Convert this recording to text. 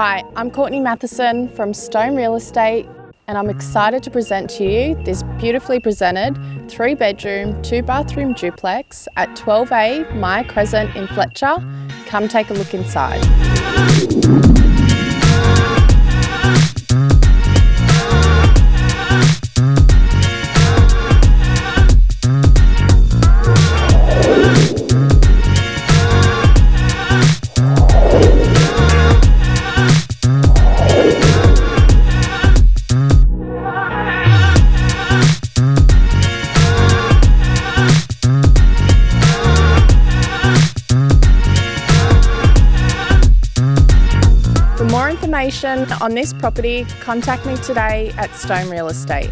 Hi, I'm Courtney Matheson from Stone Real Estate, and I'm excited to present to you this beautifully presented 3-bedroom, 2-bathroom duplex at 12A Meya Crescent in Fletcher. Come take a look inside. For more information on this property, contact me today at Stone Real Estate.